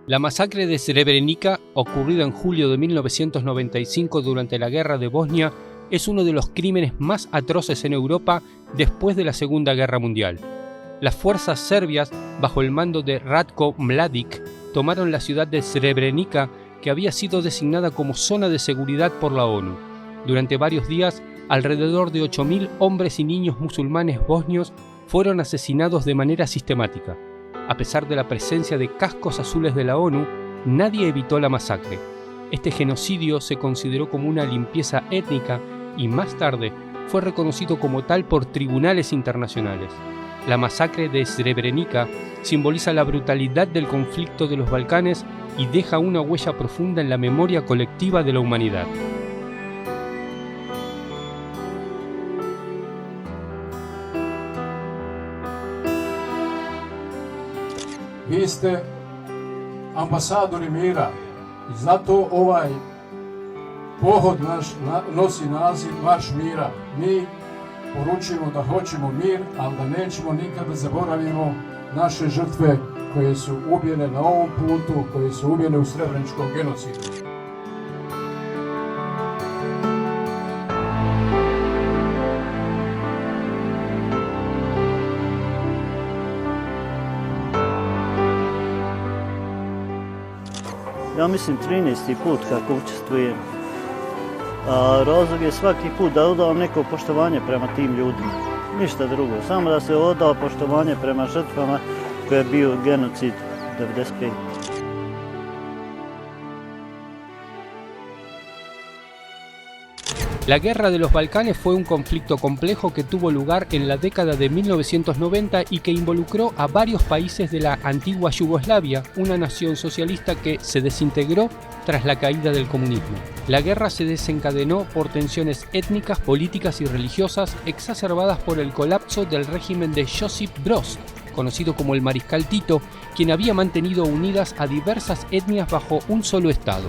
La masacre de Srebrenica, ocurrida en julio de 1995 durante la Guerra de Bosnia, es uno de los crímenes más atroces en Europa después de la Segunda Guerra Mundial. Las fuerzas serbias, bajo el mando de Ratko Mladić, tomaron la ciudad de Srebrenica, que había sido designada como zona de seguridad por la ONU. Durante varios días, alrededor de 8.000 hombres y niños musulmanes bosnios fueron asesinados de manera sistemática. A pesar de la presencia de cascos azules de la ONU, nadie evitó la masacre. Este genocidio se consideró como una limpieza étnica y más tarde fue reconocido como tal por tribunales internacionales. La masacre de Srebrenica simboliza la brutalidad del conflicto de los Balcanes y deja una huella profunda en la memoria colectiva de la humanidad. Vi ste ambasadori mira i zato ovaj pohod naš nosi naziv Marš mira. Mi poručujemo da hoćemo mir, ali da nećemo nikada zaboravimo naše žrtve koje su ubijene na ovom putu, koje su ubijene u Srebreničkom genocidu. Ja mislim 13. put kako učestvujem. Razlog je svaki put da odam neko poštovanje prema tim ljudima. Ništa drugo, samo da se oda poštovanje prema žrtvama koje je bio genocid 95. La Guerra de los Balcanes fue un conflicto complejo que tuvo lugar en la década de 1990 y que involucró a varios países de la antigua Yugoslavia, una nación socialista que se desintegró tras la caída del comunismo. La guerra se desencadenó por tensiones étnicas, políticas y religiosas exacerbadas por el colapso del régimen de Josip Broz, conocido como el Mariscal Tito, quien había mantenido unidas a diversas etnias bajo un solo estado.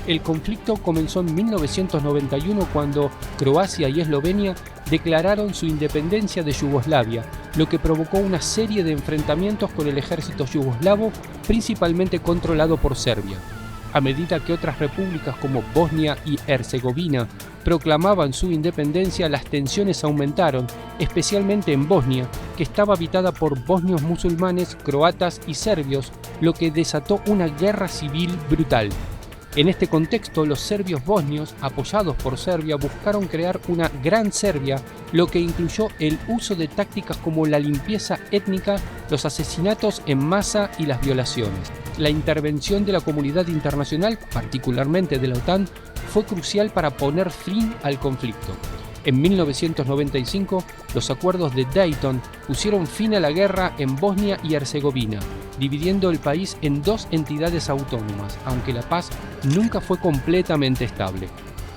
El conflicto comenzó en 1991 cuando Croacia y Eslovenia declararon su independencia de Yugoslavia, lo que provocó una serie de enfrentamientos con el ejército yugoslavo, principalmente controlado por Serbia. A medida que otras repúblicas como Bosnia y Herzegovina proclamaban su independencia, las tensiones aumentaron, especialmente en Bosnia, que estaba habitada por bosnios musulmanes, croatas y serbios, lo que desató una guerra civil brutal. En este contexto, los serbios bosnios, apoyados por Serbia, buscaron crear una Gran Serbia, lo que incluyó el uso de tácticas como la limpieza étnica, los asesinatos en masa y las violaciones. La intervención de la comunidad internacional, particularmente de la OTAN, fue crucial para poner fin al conflicto. En 1995, los acuerdos de Dayton pusieron fin a la guerra en Bosnia y Herzegovina, dividiendo el país en dos entidades autónomas, aunque la paz nunca fue completamente estable.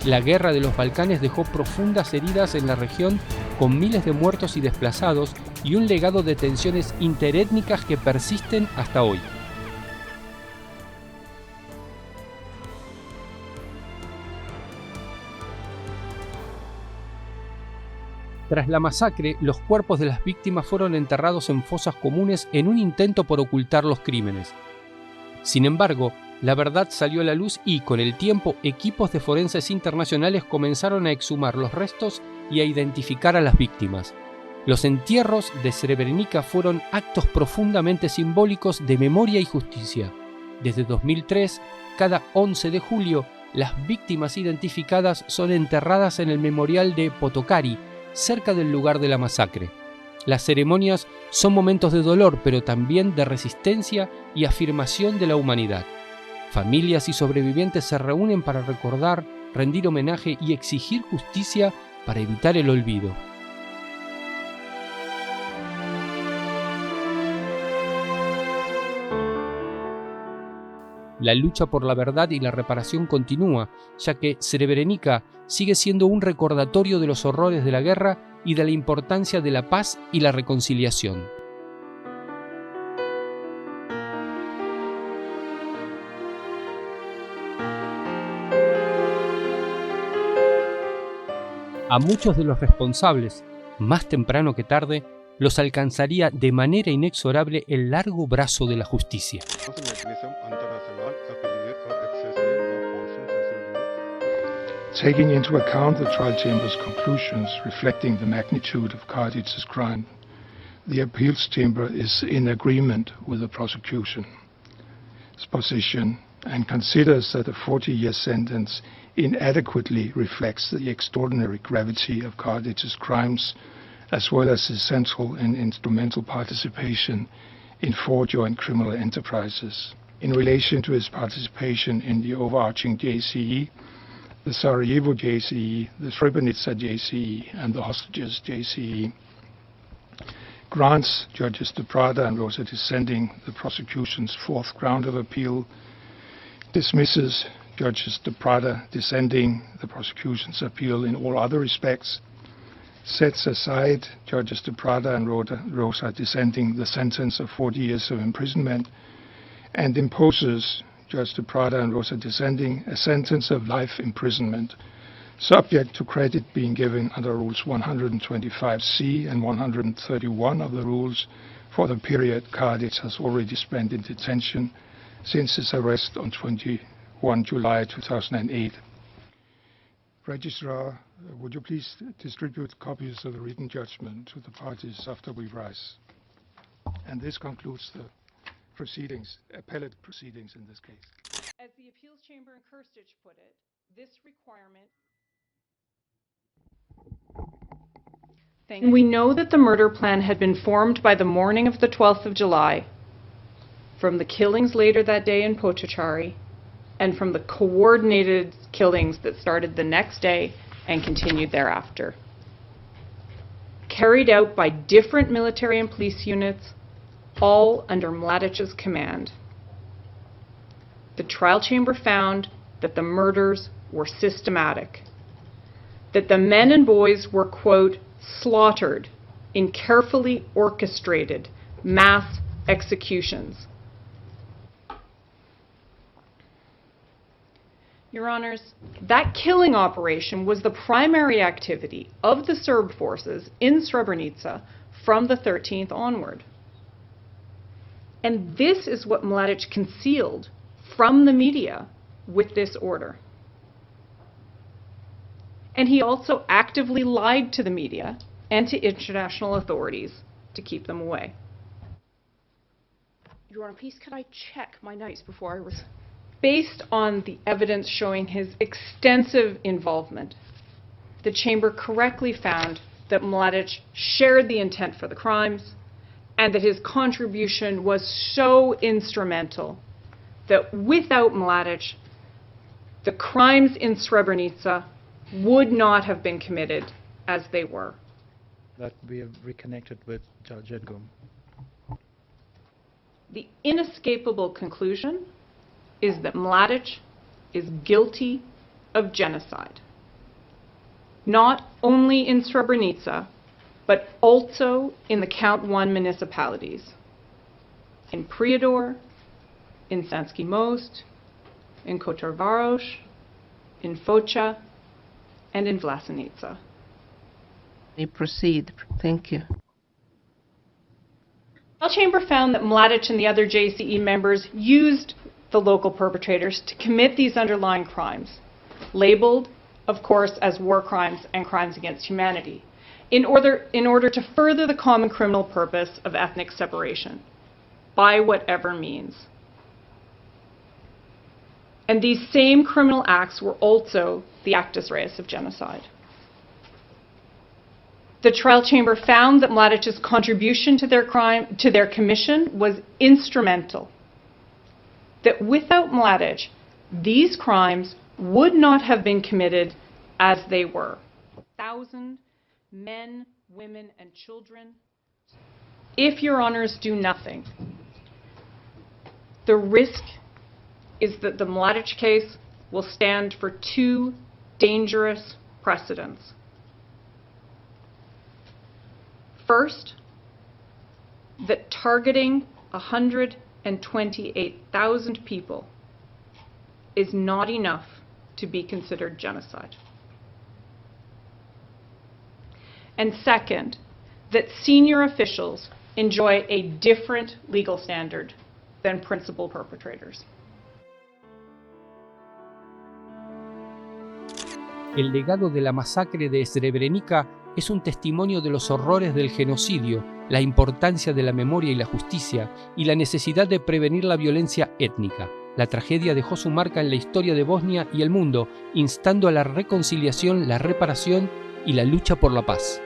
La Guerra de los Balcanes dejó profundas heridas en la región, con miles de muertos y desplazados, y un legado de tensiones interétnicas que persisten hasta hoy. Tras la masacre, los cuerpos de las víctimas fueron enterrados en fosas comunes en un intento por ocultar los crímenes. Sin embargo, la verdad salió a la luz y, con el tiempo, equipos de forenses internacionales comenzaron a exhumar los restos y a identificar a las víctimas. Los entierros de Srebrenica fueron actos profundamente simbólicos de memoria y justicia. Desde 2003, cada 11 de julio, las víctimas identificadas son enterradas en el memorial de Potokari, cerca del lugar de la masacre. Las ceremonias son momentos de dolor, pero también de resistencia y afirmación de la humanidad. Familias y sobrevivientes se reúnen para recordar, rendir homenaje y exigir justicia para evitar el olvido. La lucha por la verdad y la reparación continúa, ya que Srebrenica sigue siendo un recordatorio de los horrores de la guerra y de la importancia de la paz y la reconciliación. A muchos de los responsables, más temprano que tarde, los alcanzaría de manera inexorable el largo brazo de la justicia. Taking into account the trial chamber's conclusions reflecting the magnitude of Karadůic's crime, the appeals chamber is in agreement with the prosecution's position and considers that a 40-year sentence inadequately reflects the extraordinary gravity of Karadůic's crimes, as well as his central and instrumental participation in 4 joint criminal enterprises. In relation to his participation in the overarching JCE, the Sarajevo JCE, the Srebrenica JCE, and the hostages JCE, grants Judges de Prada and Rosa Descending the prosecution's 4th ground of appeal, dismisses Judges de Prada Descending the prosecution's appeal in all other respects, sets aside Judges de Prada and Rosa Descending the sentence of 40 years of imprisonment, and imposes Judge de Prada and Rosa Descending a sentence of life imprisonment, subject to credit being given under Rules 125C and 131 of the rules for the period Karadůic has already spent in detention since his arrest on 21 July 2008. Registrar, would you please distribute copies of the written judgment to the parties after we rise? And this concludes the proceedings, appellate proceedings in this case. As the appeals chamber in Krstic put it, this requirement. We know that the murder plan had been formed by the morning of the 12th of July, from the killings later that day in Potocari, and from the coordinated killings that started the next day and continued thereafter. Carried out by different military and police units, all under Mladić's command. The trial chamber found that the murders were systematic, that the men and boys were, quote, slaughtered in carefully orchestrated mass executions. Your Honors, that killing operation was the primary activity of the Serb forces in Srebrenica from the 13th onward. And this is what Mladić concealed from the media with this order. And he also actively lied to the media and to international authorities to keep them away. Your Honor, please could I check my notes before I was... Based on the evidence showing his extensive involvement, the chamber correctly found that Mladić shared the intent for the crimes and that his contribution was so instrumental that without Mladić, the crimes in Srebrenica would not have been committed as they were. That we have reconnected with Judge Edgum. The inescapable conclusion is that Mladić is guilty of genocide, not only in Srebrenica, but also in the Count 1 municipalities, in Prijedor, in Sanski Most, in Kotor-Varoš, in Foča, and in Vlasenica. You proceed. Thank you. The chamber found that Mladić and the other JCE members used the local perpetrators to commit these underlying crimes, labeled, of course, as war crimes and crimes against humanity, in order to further the common criminal purpose of ethnic separation, by whatever means. And these same criminal acts were also the actus reus of genocide. The trial chamber found that Mladić's contribution to their commission was instrumental, that without Mladić, these crimes would not have been committed as they were. 1,000 men, women, and children. If your honors do nothing, the risk is that the Mladić case will stand for 2 dangerous precedents. First, that targeting 128,000 people is not enough to be considered genocide. And second, that senior officials enjoy a different legal standard than principal perpetrators. El legado de la masacre de Srebrenica es un testimonio de los horrores del genocidio, la importancia de la memoria y la justicia, y la necesidad de prevenir la violencia étnica. La tragedia dejó su marca en la historia de Bosnia y el mundo, instando a la reconciliación, la reparación y la lucha por la paz.